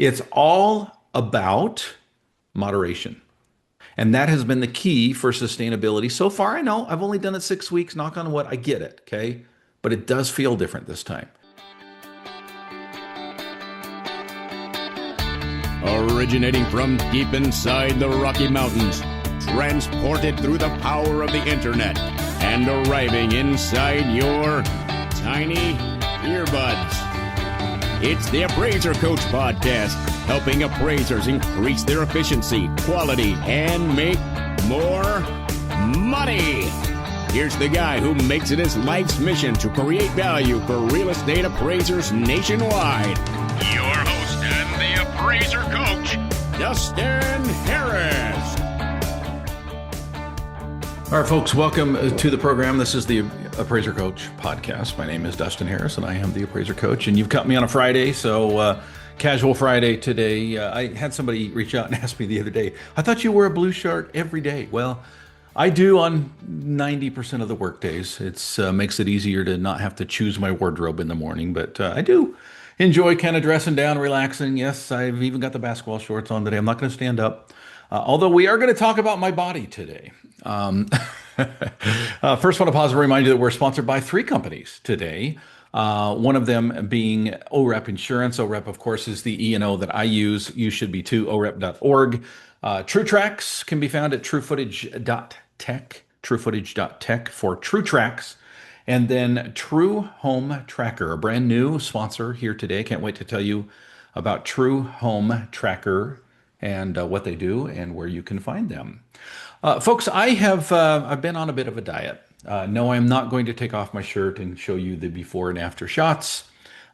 It's all about moderation. And that has been the key for sustainability. So far, I know I've only done it 6 weeks, knock on wood, I get it, okay? But it does feel different this time. Originating from deep inside the Rocky Mountains, transported through the power of the internet, and arriving inside your tiny earbuds. It's the Appraiser Coach podcast, helping appraisers increase their efficiency, quality, and make more money. Here's the guy who makes it his life's mission to create value for real estate appraisers nationwide. Your host and the Appraiser Coach, Dustin Harris. All right, folks, welcome to the program. This is the Appraiser Coach podcast. My name is Dustin Harris, and I am the Appraiser Coach. And you've got me on a Friday, so casual Friday today. I had somebody reach out and ask me the other day, I thought you wore a blue shirt every day. Well, I do on 90% of the work days. It makes it easier to not have to choose my wardrobe in the morning, but I do enjoy kind of dressing down, relaxing. Yes, I've even got the basketball shorts on today. I'm not going to stand up. Although we are going to talk about my body today. First, I want to pause and remind you that we're sponsored by 3 companies today. One of them being OREP Insurance. OREP, of course, is the E&O that I use. You should be too, orep.org. TrueTracks can be found at truefootage.tech, truefootage.tech for TrueTracks. And then True Home Tracker, a brand new sponsor here today. Can't wait to tell you about True Home Tracker and what they do and where you can find them. Folks, I've been on a bit of a diet. No, I'm not going to take off my shirt and show you the before and after shots.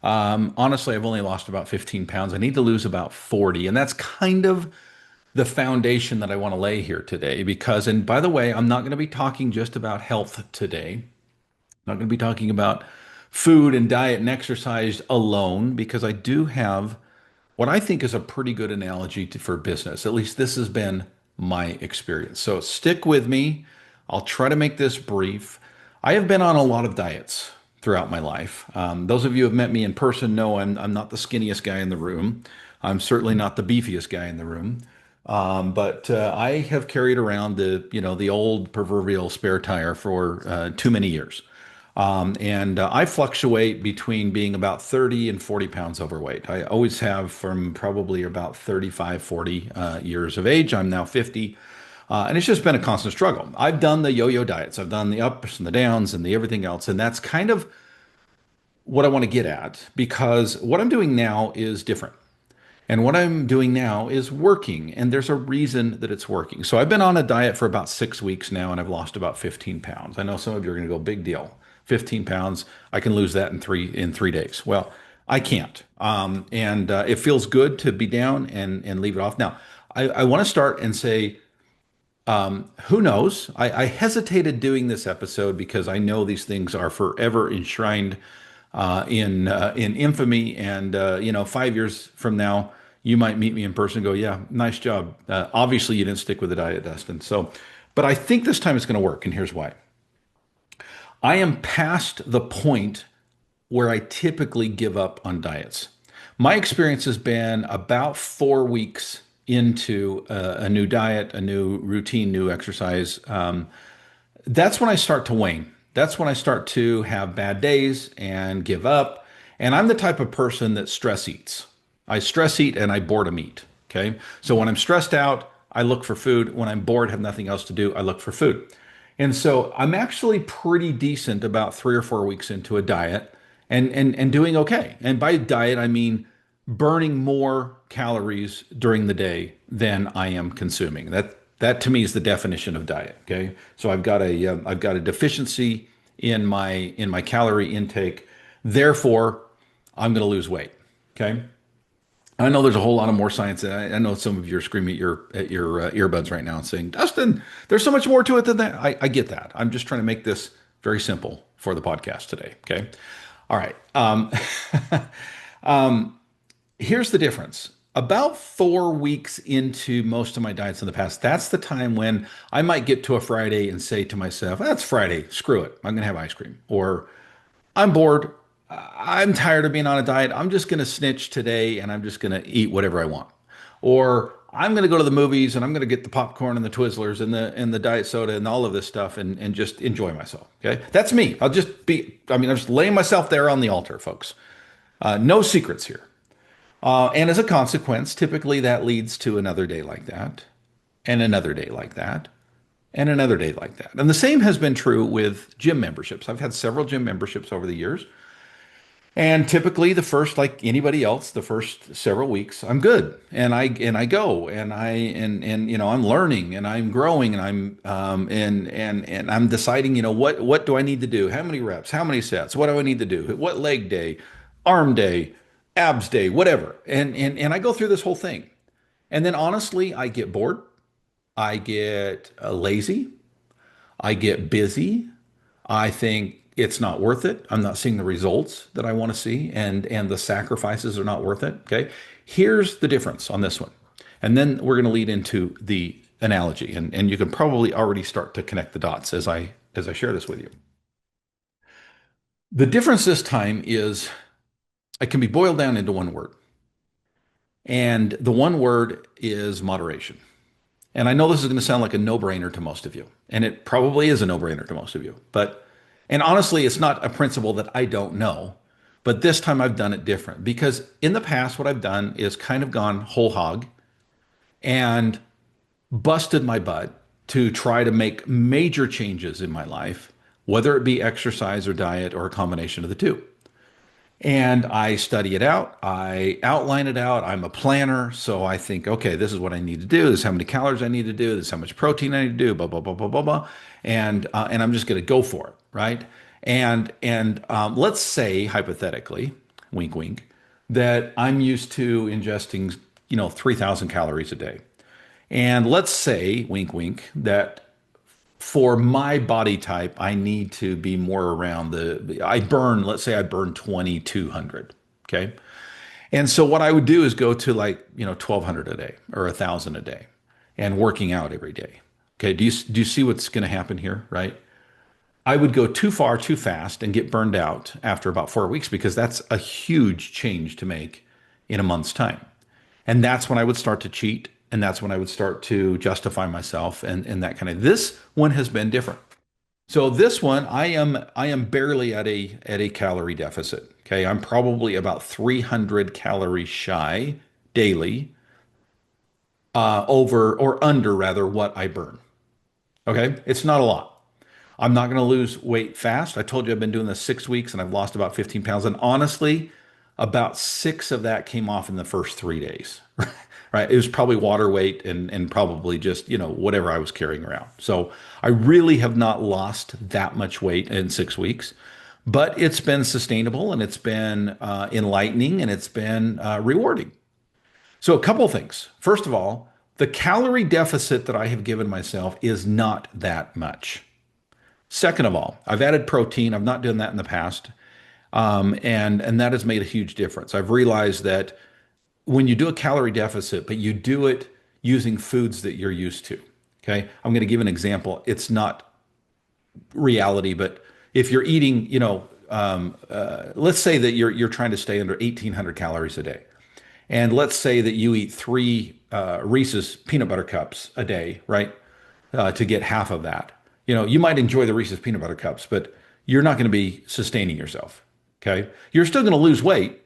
Honestly, I've only lost about 15 pounds. I need to lose about 40. And that's kind of the foundation that I want to lay here today because, and by the way, I'm not going to be talking just about health today. I'm not going to be talking about food and diet and exercise alone because I do have what I think is a pretty good analogy for business. At least this has been my experience. So stick with me. I'll try to make this brief. I have been on a lot of diets throughout my life. Those of you who have met me in person know I'm not the skinniest guy in the room. I'm certainly not the beefiest guy in the room. But I have carried around the old proverbial spare tire for too many years. And I fluctuate between being about 30 and 40 pounds overweight. I always have from probably about 35, 40 years of age. I'm now 50. And it's just been a constant struggle. I've done the yo-yo diets. I've done the ups and the downs and the everything else. And that's kind of what I want to get at because what I'm doing now is different. And what I'm doing now is working. And there's a reason that it's working. So I've been on a diet for about 6 weeks now, and I've lost about 15 pounds. I know some of you are going to go, big deal. 15 pounds, I can lose that in three days. Well, I can't. And it feels good to be down and leave it off. Now, I want to start and say, who knows? I hesitated doing this episode because I know these things are forever enshrined in infamy. And 5 years from now, you might meet me in person and go, yeah, nice job. Obviously, you didn't stick with the diet, Dustin. But I think this time it's going to work. And here's why. I am past the point where I typically give up on diets. My experience has been about 4 weeks into a new diet, a new routine, new exercise. That's when I start to wane. That's when I start to have bad days and give up. And I'm the type of person that stress eats. I stress eat and I boredom eat. Okay. So when I'm stressed out, I look for food. When I'm bored, have nothing else to do, I look for food. And so I'm actually pretty decent about 3 or 4 weeks into a diet and doing okay. And by diet, I mean burning more calories during the day than I am consuming. That to me is the definition of diet. Okay. So I've got a deficiency in my calorie intake. Therefore, I'm going to lose weight. Okay. I know there's a whole lot of more science. I know some of you are screaming at your earbuds right now and saying, Dustin, there's so much more to it than that. I get that. I'm just trying to make this very simple for the podcast today. Okay. All right. Here's the difference. About 4 weeks into most of my diets in the past, that's the time when I might get to a Friday and say to myself, that's Friday, screw it. I'm going to have ice cream. Or I'm bored. I'm tired of being on a diet. I'm just going to snitch today and I'm just going to eat whatever I want. Or I'm going to go to the movies and I'm going to get the popcorn and the Twizzlers and the diet soda and all of this stuff and just enjoy myself. Okay. That's me. I'm just laying myself there on the altar, folks. No secrets here. And as a consequence, typically that leads to another day like that and another day like that and another day like that. And the same has been true with gym memberships. I've had several gym memberships over the years. And typically the first, like anybody else, the first several weeks, I'm good. And I go and I'm learning and I'm growing and and I'm deciding, what do I need to do? How many reps? How many sets? What do I need to do? What leg day, arm day, abs day, whatever. And I go through this whole thing. And then honestly, I get bored. I get lazy. I get busy. I think it's not worth it. I'm not seeing the results that I want to see, and the sacrifices are not worth it. Okay. Here's the difference on this one. And then we're going to lead into the analogy, and you can probably already start to connect the dots as I share this with you. The difference this time is it can be boiled down into one word. And the one word is moderation. And I know this is going to sound like a no-brainer to most of you, and it probably is a no-brainer to most of you. And honestly, it's not a principle that I don't know, but this time I've done it different because in the past, what I've done is kind of gone whole hog and busted my butt to try to make major changes in my life, whether it be exercise or diet or a combination of the two. And I study it out. I outline it out. I'm a planner. So I think, okay, this is what I need to do. This is how many calories I need to do. This is how much protein I need to do, blah, blah, blah, blah, blah, blah. And I'm just going to go for it. Right. And let's say hypothetically, wink, wink, that I'm used to ingesting, 3,000 calories a day. And let's say, wink, wink, that for my body type, I need to be more around let's say I burn 2,200. Okay. And so what I would do is go to 1,200 a day or 1,000 a day and working out every day. Okay. Do you see what's going to happen here? Right. I would go too far, too fast and get burned out after about 4 weeks because that's a huge change to make in a month's time. And that's when I would start to cheat. And that's when I would start to justify myself and that kind of. This one has been different. So this one, I am barely at a calorie deficit. Okay, I'm probably about 300 calories shy daily, over or under rather what I burn. Okay, it's not a lot. I'm not going to lose weight fast. I told you I've been doing this 6 weeks and I've lost about 15 pounds. And honestly, about six of that came off in the first 3 days. Right. It was probably water weight and probably just, whatever I was carrying around. So I really have not lost that much weight in 6 weeks, but it's been sustainable and it's been enlightening and it's been rewarding. So a couple of things. First of all, the calorie deficit that I have given myself is not that much. Second of all, I've added protein. I've not done that in the past. And that has made a huge difference. I've realized that when you do a calorie deficit, but you do it using foods that you're used to. Okay. I'm going to give an example. It's not reality, but if you're eating, let's say that you're trying to stay under 1,800 calories a day. And let's say that you eat three Reese's peanut butter cups a day, right? To get half of that. You might enjoy the Reese's peanut butter cups, but you're not going to be sustaining yourself. Okay. You're still going to lose weight.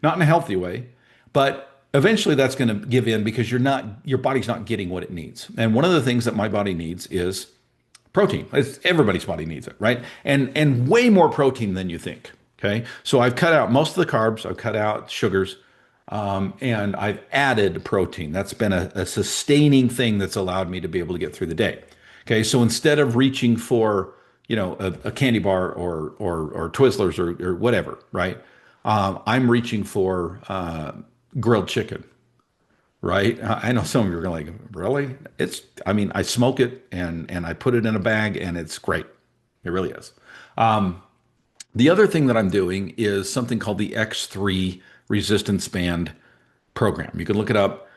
Not in a healthy way, but eventually that's going to give in because your body's not getting what it needs. And one of the things that my body needs is protein. Everybody's body needs it, right? And way more protein than you think. Okay. So I've cut out most of the carbs. I've cut out sugars, and I've added protein. That's been a sustaining thing that's allowed me to be able to get through the day. Okay. So instead of reaching for, a candy bar or Twizzlers or whatever, right? I'm reaching for grilled chicken, right? I know some of you are going like, really? I smoke it and I put it in a bag and it's great. It really is. The other thing that I'm doing is something called the X3 resistance band program. You can look it up.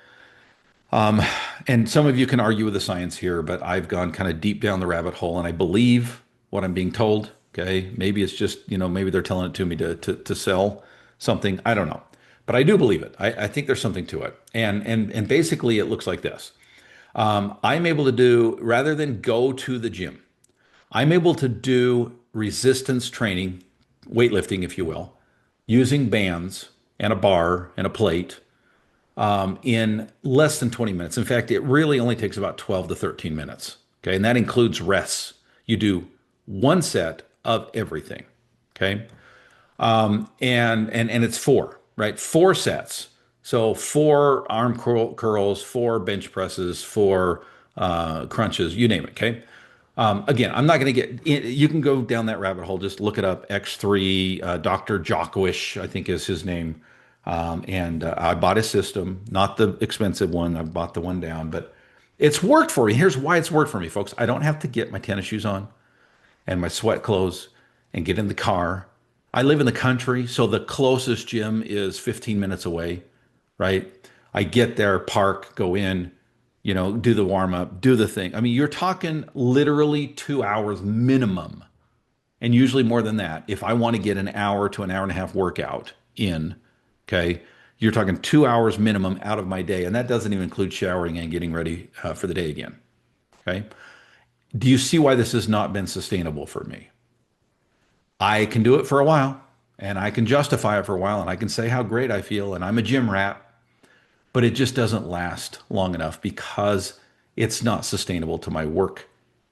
And some of you can argue with the science here, but I've gone kind of deep down the rabbit hole and I believe what I'm being told. Okay. Maybe it's just, maybe they're telling it to me to sell something. I don't know. But I do believe it. I think there's something to it. And basically it looks like this. I'm able to do, rather than go to the gym, I'm able to do resistance training, weightlifting, if you will, using bands and a bar and a plate in less than 20 minutes. In fact, it really only takes about 12 to 13 minutes. Okay. And that includes rests. You do one set of everything. Okay. And it's four, right? Four sets. So four curls, four bench presses, four crunches, you name it. Okay. Again, I'm not going to get in, you can go down that rabbit hole. Just look it up. X3, Dr. Jockowish, I think is his name. And I bought his system, not the expensive one. I bought the one down, but it's worked for me. Here's why it's worked for me, folks. I don't have to get my tennis shoes on and my sweat clothes and get in the car. I live in the country, so the closest gym is 15 minutes away, right? I get there, park, go in, do the warm up, do the thing. I mean, you're talking literally 2 hours minimum, and usually more than that. If I want to get an hour to an hour and a half workout in, okay, you're talking 2 hours minimum out of my day. And that doesn't even include showering and getting ready for the day again. Okay. Do you see why this has not been sustainable for me? I can do it for a while and I can justify it for a while and I can say how great I feel and I'm a gym rat, but it just doesn't last long enough because it's not sustainable to my work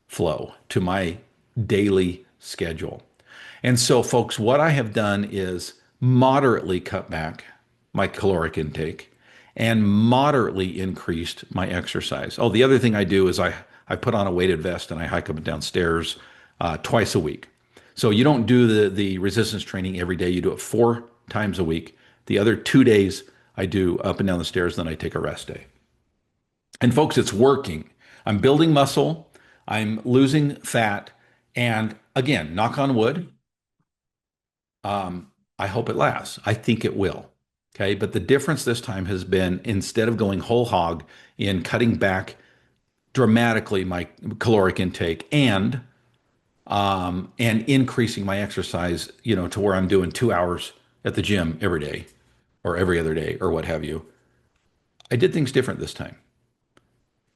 flow, to my daily schedule. And so, folks, what I have done is moderately cut back my caloric intake and moderately increased my exercise. Oh, the other thing I do is I put on a weighted vest and I hike up and down stairs twice a week. So you don't do the resistance training every day. You do it 4 times a week. The other 2 days I do up and down the stairs, then I take a rest day. And folks, it's working. I'm building muscle. I'm losing fat. And again, knock on wood, I hope it lasts. I think it will. Okay. But the difference this time has been instead of going whole hog in cutting back dramatically my caloric intake and increasing my exercise, to where I'm doing 2 hours at the gym every day or every other day or what have you. I did things different this time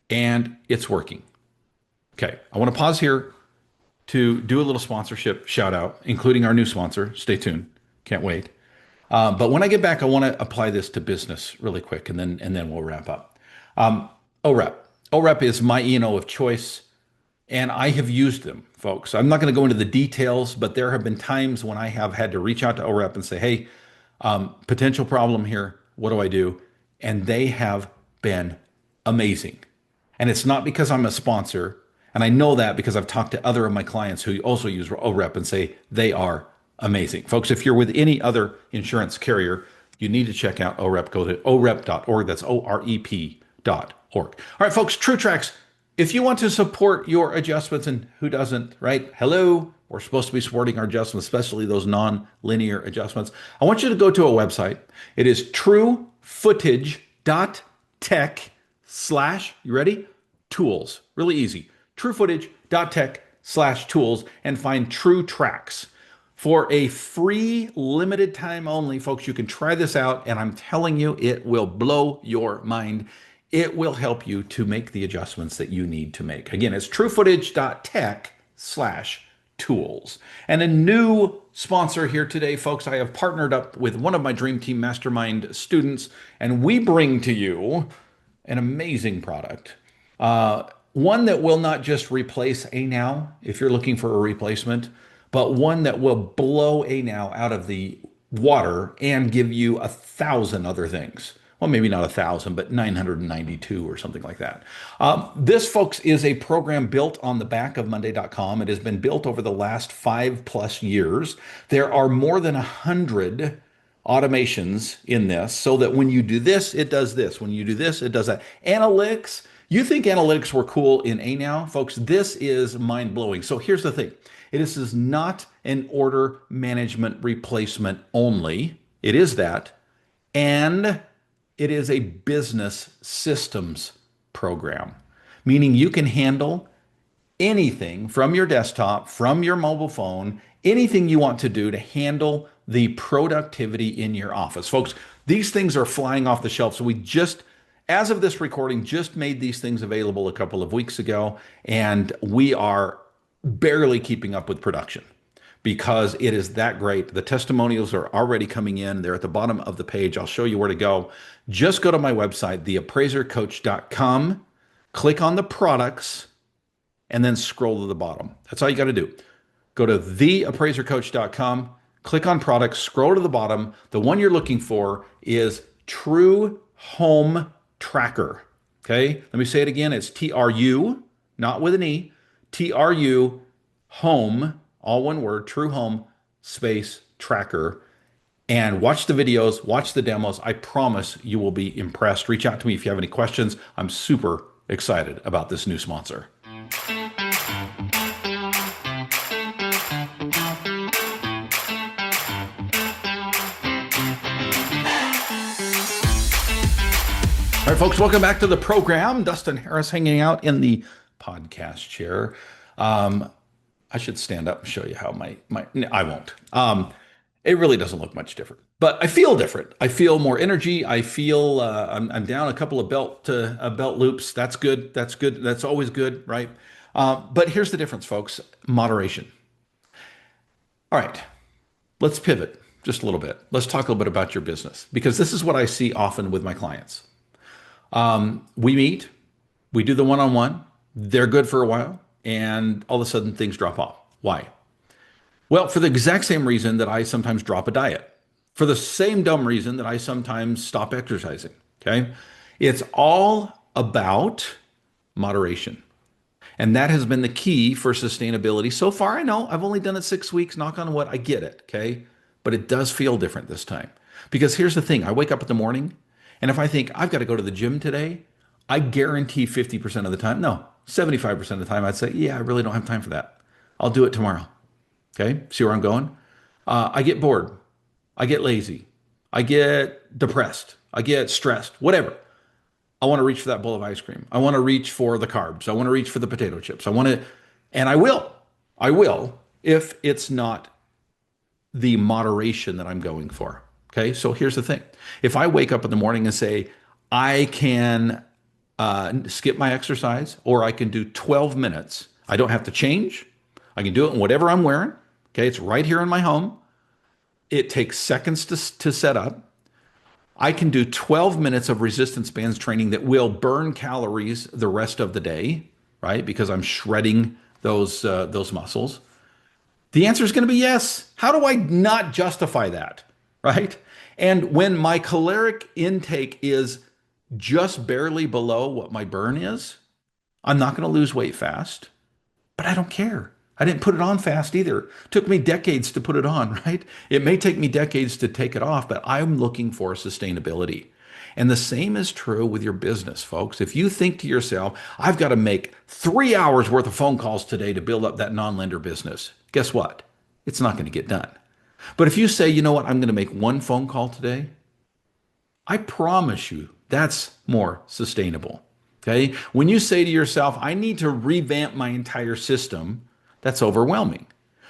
and it's working. Okay. I want to pause here to do a little sponsorship shout out, including our new sponsor. Stay tuned. Can't wait. But when I get back, I want to apply this to business really quick, and then we'll wrap up. OREP. OREP is my E&O of choice, and I have used them, folks. I'm not going to go into the details, but there have been times when I have had to reach out to OREP and say, "Hey, potential problem here. What do I do?" And they have been amazing. And it's not because I'm a sponsor. And I know that because I've talked to other of my clients who also use OREP and say they are amazing. Folks, if you're with any other insurance carrier, you need to check out OREP. Go to orep.org. That's OREP.org. All right, folks, True Tracks. If you want to support your adjustments, and who doesn't, right? Hello, we're supposed to be supporting our adjustments, especially those non-linear adjustments. I want you to go to a website. It is truefootage.tech/ you ready? Tools. Really easy. truefootage.tech/tools and find True Tracks. For a free limited time only, folks, you can try this out, and I'm telling you, it will blow your mind. It will help you to make the adjustments that you need to make. Again, it's truefootage.tech/tools. And a new sponsor here today, folks, I have partnered up with one of my Dream Team Mastermind students, and we bring to you an amazing product. One that will not just replace a now, if you're looking for a replacement, but one that will blow a now out of the water and give you 1,000 other things. Well, maybe not 1,000, but 992 or something like that. This, folks, is a program built on the back of Monday.com. It has been built over the last 5+ years. There are more than 100 automations in this so that when you do this, it does this. When you do this, it does that. Analytics. You think analytics were cool in A now? Folks, this is mind-blowing. So here's the thing. This is not an order management replacement only. It is that. And it is a business systems program, meaning you can handle anything from your desktop, from your mobile phone, anything you want to do to handle the productivity in your office. Folks, these things are flying off the shelf. So we just, as of this recording, just made these things available a couple of weeks ago, and we are barely keeping up with production because it is that great. The testimonials are already coming in. They're at the bottom of the page. I'll show you where to go. Just go to my website, TheAppraiserCoach.com, click on the products, and then scroll to the bottom. That's all you got to do. Go to TheAppraiserCoach.com, click on products, scroll to the bottom. The one you're looking for is True Home Tracker. Okay, let me say it again. It's TRU, not with an E, TRU Home, all one word, True Home space Tracker. And watch the videos, watch the demos. I promise you will be impressed. Reach out to me if you have any questions. I'm super excited about this new sponsor. All right, folks, welcome back to the program. Dustin Harris hanging out in the podcast chair. I should stand up and show you how I won't. It really doesn't look much different, but I feel different. I feel more energy. I feel I'm down a couple of belt loops. That's good. That's good. That's always good, right? But here's the difference, folks. Moderation. All right, let's pivot just a little bit. Let's talk a little bit about your business, because this is what I see often with my clients. We meet, we do the one-on-one, they're good for a while, and all of a sudden things drop off. Why? Well, for the exact same reason that I sometimes drop a diet, for the same dumb reason that I sometimes stop exercising, okay? It's all about moderation. And that has been the key for sustainability. So far, I know I've only done it 6 weeks, knock on wood, I get it, okay? But it does feel different this time. Because here's the thing, I wake up in the morning, and if I think I've got to go to the gym today, I guarantee 50% of the time, no, 75% of the time, I'd say, yeah, I really don't have time for that. I'll do it tomorrow. Okay, see where I'm going? I get bored. I get lazy. I get depressed. I get stressed, whatever. I want to reach for that bowl of ice cream. I want to reach for the carbs. I want to reach for the potato chips. And I will if it's not the moderation that I'm going for. Okay, so here's the thing. If I wake up in the morning and say, I can skip my exercise, or I can do 12 minutes, I don't have to change. I can do it in whatever I'm wearing. Okay, it's right here in my home. It takes seconds to set up. I can do 12 minutes of resistance bands training that will burn calories the rest of the day, right? Because I'm shredding those muscles. The answer is going to be yes. How do I not justify that, right? And when my caloric intake is just barely below what my burn is, I'm not going to lose weight fast, but I don't care. I didn't put it on fast either. It took me decades to put it on, right? It may take me decades to take it off, but I'm looking for sustainability. And the same is true with your business, folks. If you think to yourself, I've got to make 3 hours worth of phone calls today to build up that non-lender business, guess what? It's not going to get done. But if you say, you know what, I'm going to make one phone call today, I promise you that's more sustainable. Okay? When you say to yourself, I need to revamp my entire system, that's overwhelming.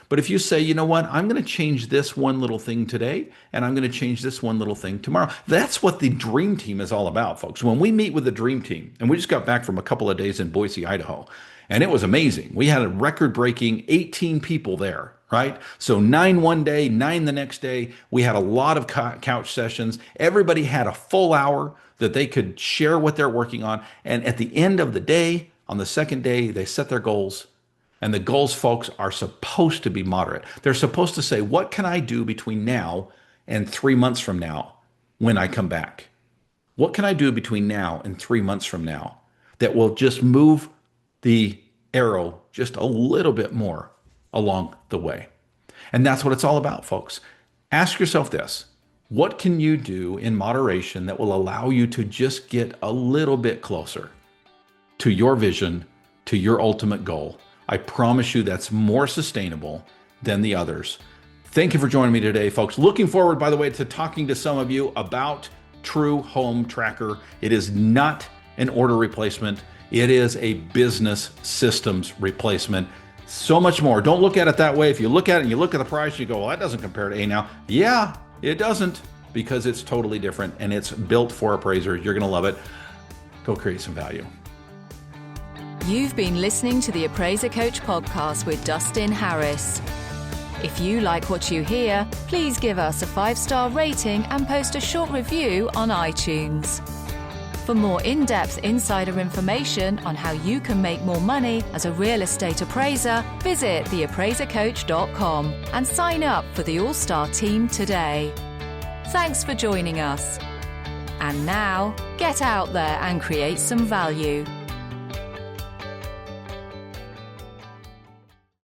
But if you say, you know what, I'm going to change this one little thing today, and I'm going to change this one little thing tomorrow. That's what the Dream Team is all about, folks. When we meet with the Dream Team, and we just got back from a couple of days in Boise, Idaho, and it was amazing. We had a record-breaking 18 people there, right? So 9 one day, 9 the next day. We had a lot of couch sessions. Everybody had a full hour that they could share what they're working on. And at the end of the day, on the second day, they set their goals. And the goals, folks, are supposed to be moderate. They're supposed to say, what can I do between now and 3 months from now when I come back? What can I do between now and 3 months from now that will just move the arrow just a little bit more along the way? And that's what it's all about, folks. Ask yourself this. What can you do in moderation that will allow you to just get a little bit closer to your vision, to your ultimate goal? I promise you that's more sustainable than the others. Thank you for joining me today, folks. Looking forward, by the way, to talking to some of you about True Home Tracker. It is not an order replacement. It is a business systems replacement. So much more. Don't look at it that way. If you look at it and you look at the price, you go, well, that doesn't compare to A Now. Yeah, it doesn't, because it's totally different and it's built for appraisers. You're going to love it. Go create some value. You've been listening to the Appraiser Coach podcast with Dustin Harris. If you like what you hear, please give us a 5-star rating and post a short review on iTunes. For more in-depth insider information on how you can make more money as a real estate appraiser, visit TheAppraiserCoach.com and sign up for the All-Star team today. Thanks for joining us. And now, get out there and create some value.